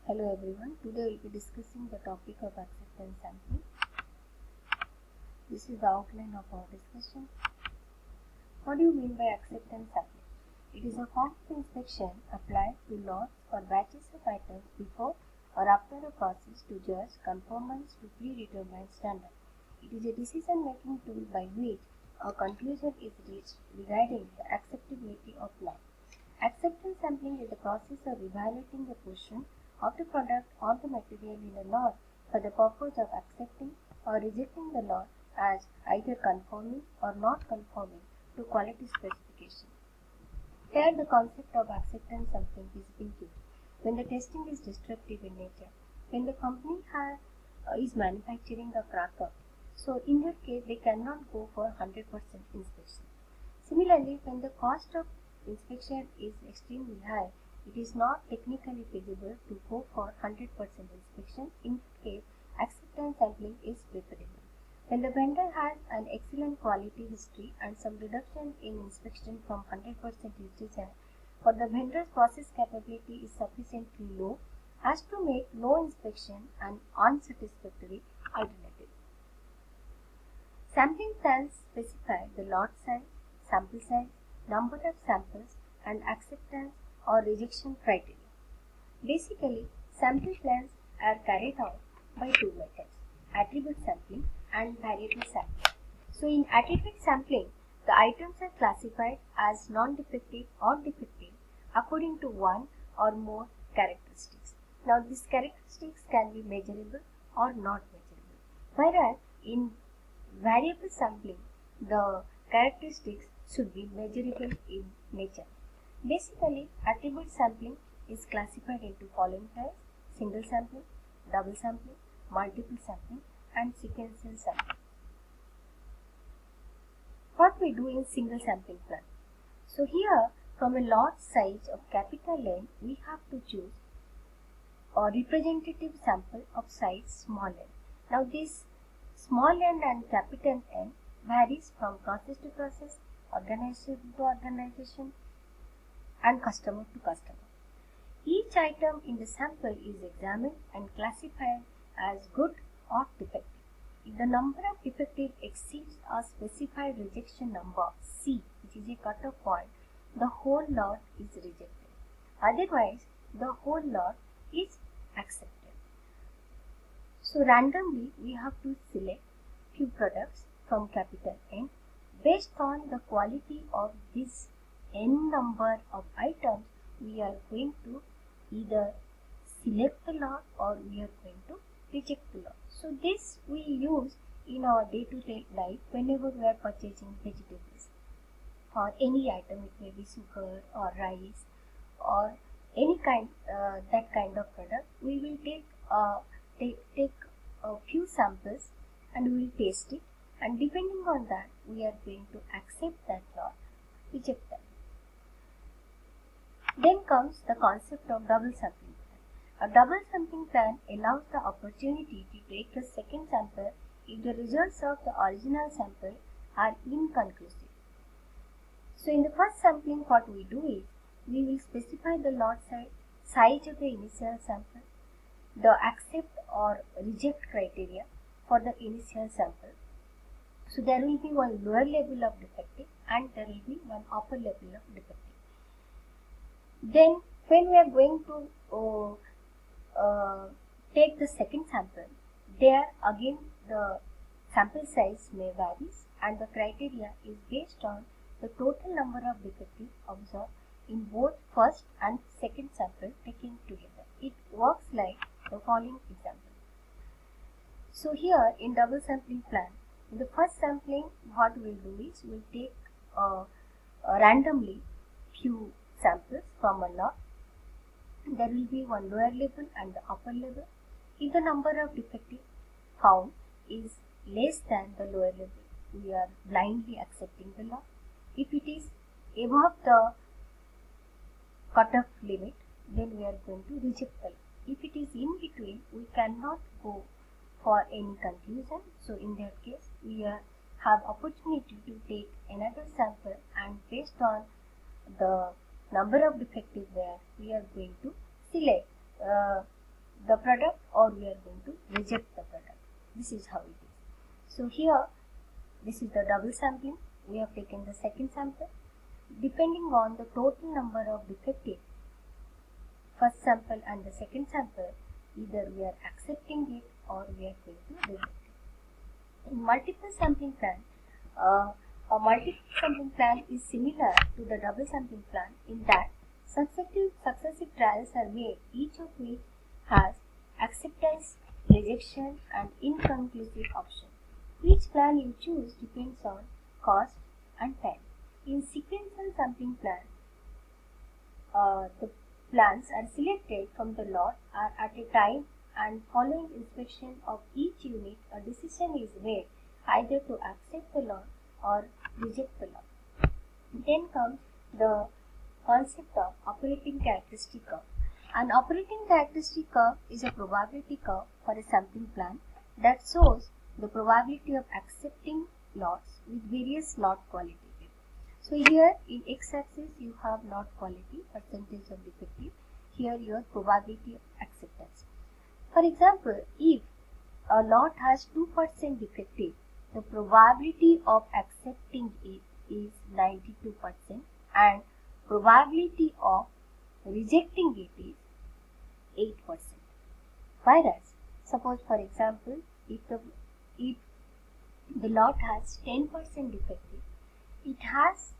Hello everyone, today we will be discussing the topic of acceptance sampling. This is the outline of our discussion. What do you mean by acceptance sampling? It is a form of inspection applied to lots or batches of items before or after a process to judge conformance to predetermined standard. It is a decision-making tool by which a conclusion is reached regarding the acceptability of lot. Acceptance sampling is the process of evaluating a portion of the product or the material in a lot for the purpose of accepting or rejecting the lot as either conforming or not conforming to quality specification. Here the concept of acceptance sampling is being used when the testing is destructive in nature, when the company is manufacturing a cracker. So in that case they cannot go for 100% inspection. Similarly, when the cost of inspection is extremely high, it is not technically feasible to go for 100% inspection. In that case, acceptance sampling is preferable. When the vendor has an excellent quality history and some reduction in inspection from 100% is desired, but the vendor's process capability is sufficiently low as to make no inspection an unsatisfactory alternative. Sampling plans specify the lot size, sample size, number of samples, and acceptance or rejection criteria. Basically, sample plans are carried out by two methods, attribute sampling and variable sampling. So in attribute sampling, the items are classified as non-defective or defective according to one or more characteristics. Now these characteristics can be measurable or not measurable. Whereas in variable sampling, the characteristics should be measurable in nature. Basically, attribute sampling is classified into following types: single sampling, double sampling, multiple sampling, and sequential sampling. What we do in single sampling plan? So here, from a lot size of capital N, we have to choose a representative sample of size small n. Now this small n and capital N varies from process to process, organization to organization, and customer to customer. Each item in the sample is examined and classified as good or defective. If the number of defective exceeds a specified rejection number C, which is a cutoff point, the whole lot is rejected. Otherwise, the whole lot is accepted. So randomly we have to select few products from capital N. Based on the quality of this n number of items, we are going to either select the lot or we are going to reject the lot. So this we use in our day-to-day life whenever we are purchasing vegetables or any item. It may be sugar or rice or any kind that kind of product. We will take a few samples and we will taste it, and depending on that we are going to accept that lot, reject that. Then comes the concept of double sampling plan. A double sampling plan allows the opportunity to take a second sample if the results of the original sample are inconclusive. So in the first sampling, what we do is we will specify the lot size of the initial sample, the accept or reject criteria for the initial sample. So there will be one lower level of defective and there will be one upper level of defective. Then when we are going to take the second sample, there again the sample size may vary and the criteria is based on the total number of defectives observed in both first and second sample taken together. It works like the following example. So here in double sampling plan, in the first sampling what we will do is we will take randomly few samples from a lot. There will be one lower level and the upper level. If the number of defectives found is less than the lower level, we are blindly accepting the lot. If it is above the cutoff limit, then we are going to reject the lot. If it is in between, we cannot go for any conclusion. So in that case, we have opportunity to take another sample, and based on the number of defectives there, we are going to select This is how it is. So here, this is the double sampling. We have taken the second sample. Depending on the total number of defective first sample and the second sample, either we are accepting it or we are going to reject it. In multiple sampling plan, a multiple sampling plan is similar to the double sampling plan in that successive trials are made, each of which has acceptance, rejection and inconclusive option. Which plan you choose depends on cost and time. In sequential sampling plan, the plans are selected from the lot are at a time, and following inspection of each unit, a decision is made either to accept the lot or reject the lot. Then comes the concept of operating characteristic curve. An operating characteristic curve is a probability curve for a sampling plan that shows the probability of accepting lots with various lot quality. So here in x-axis you have lot quality, percentage of defective, here your probability of acceptance. For example, if a lot has 2% defective, the probability of accepting it is 92% and probability of rejecting it is 8%. Whereas, suppose for example, if the lot has 10% defective, it has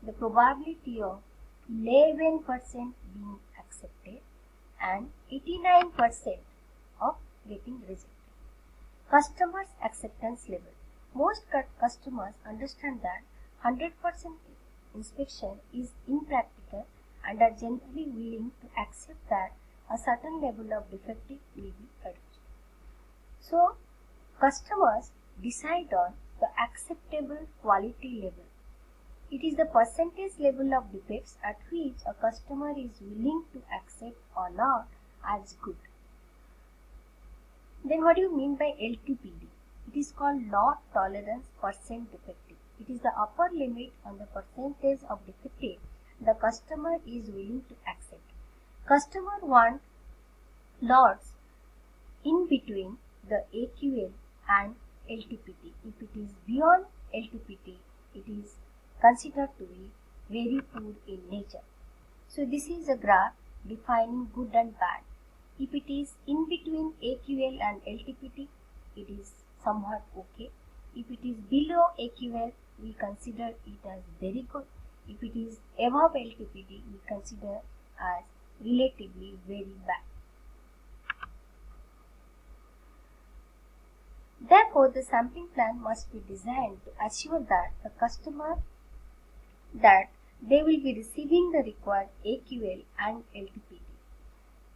the probability of 11% being accepted and 89% of getting rejected. Customers' acceptance level. Most customers understand that 100% inspection is impractical and are generally willing to accept that a certain level of defective will be produced. So, customers decide on the acceptable quality level. It is the percentage level of defects at which a customer is willing to accept or not as good. Then what do you mean by LTPD? It is called lot tolerance percent defective. It is the upper limit on the percentage of defective the customer is willing to accept. Customer want lots in between the AQL and LTPD. If it is beyond LTPD, it is considered to be very poor in nature. So this is a graph defining good and bad. If it is in between AQL and LTPD, it is somewhat okay. If it is below AQL, we consider it as very good. If it is above LTPD, we consider as relatively very bad. Therefore, the sampling plan must be designed to assure that the customer that they will be receiving the required AQL and LTPD.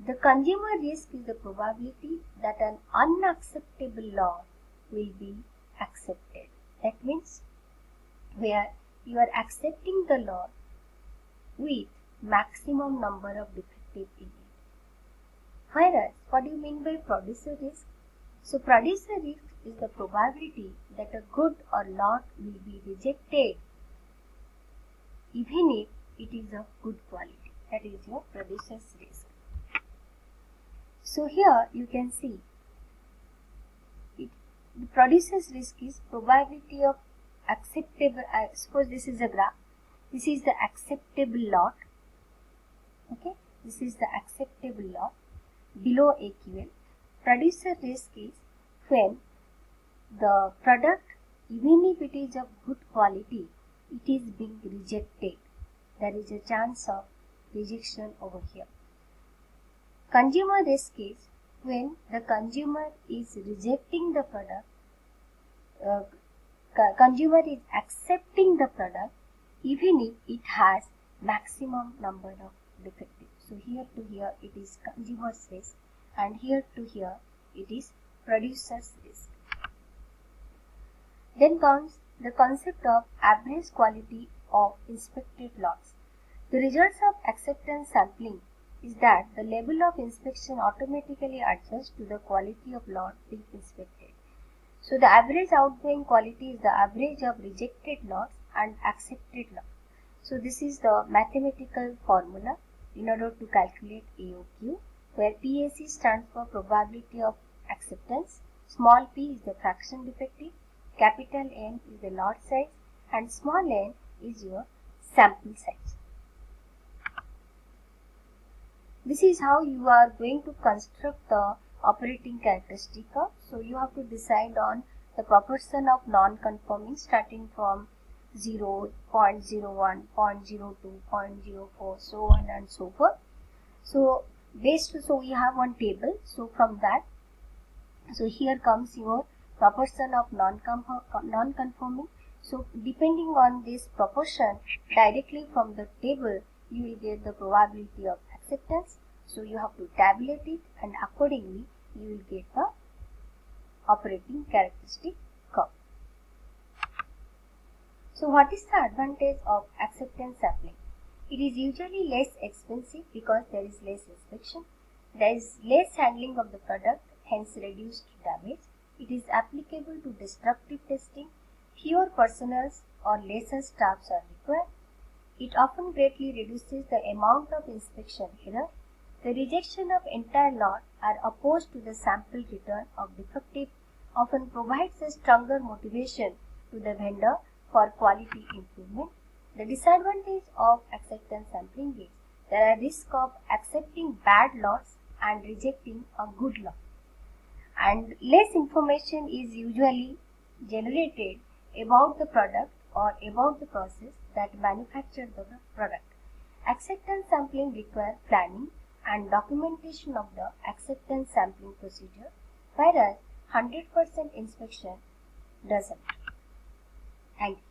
The consumer risk is the probability that an unacceptable lot will be accepted. That means where you are accepting the lot with maximum number of defective in it. Whereas, what do you mean by producer risk? So, producer risk is the probability that a good or lot will be rejected even if it is of good quality. That is your producer's risk. So here you can see the producer's risk is probability of acceptable. Suppose this is a graph. This is the acceptable lot. Okay, this is the acceptable lot below AQL. Producer risk is when the product, even if it is of good quality, it is being rejected. There is a chance of rejection over here. Consumer risk is when the consumer is rejecting the product, consumer is accepting the product even if it has maximum number of defectives. So here to here it is consumer's risk and here to here it is producer's risk. Then comes the concept of average quality of inspected lots. The results of acceptance sampling is that the level of inspection automatically adjusts to the quality of lot being inspected. So the average outgoing quality is the average of rejected lots and accepted lots. So this is the mathematical formula in order to calculate AOQ, where PAC stands for probability of acceptance. Small p is the fraction defective, capital N is the lot size, and small n is your sample size. This is how you are going to construct the operating characteristic curve. So you have to decide on the proportion of non-conforming starting from 0, 0.01, 0.02, 0.04, so on and so forth. So we have one table. So from that, so here comes your proportion of non-conforming. So depending on this proportion, directly from the table, you will get the probability of acceptance. So you have to tabulate it, and accordingly you will get the operating characteristic curve. So what is the advantage of acceptance sampling? It is usually less expensive because there is less inspection. There is less handling of the product, hence reduced damage. It is applicable to destructive testing. Fewer personnel or lesser staffs are required. It often greatly reduces the amount of inspection error. The rejection of entire lot are opposed to the sample return of defective often provides a stronger motivation to the vendor for quality improvement. The disadvantage of acceptance sampling is there are risks of accepting bad lots and rejecting a good lot, and less information is usually generated about the product or about the process that manufactured the product. Acceptance sampling requires planning and documentation of the acceptance sampling procedure, whereas 100% inspection doesn't. Thank you.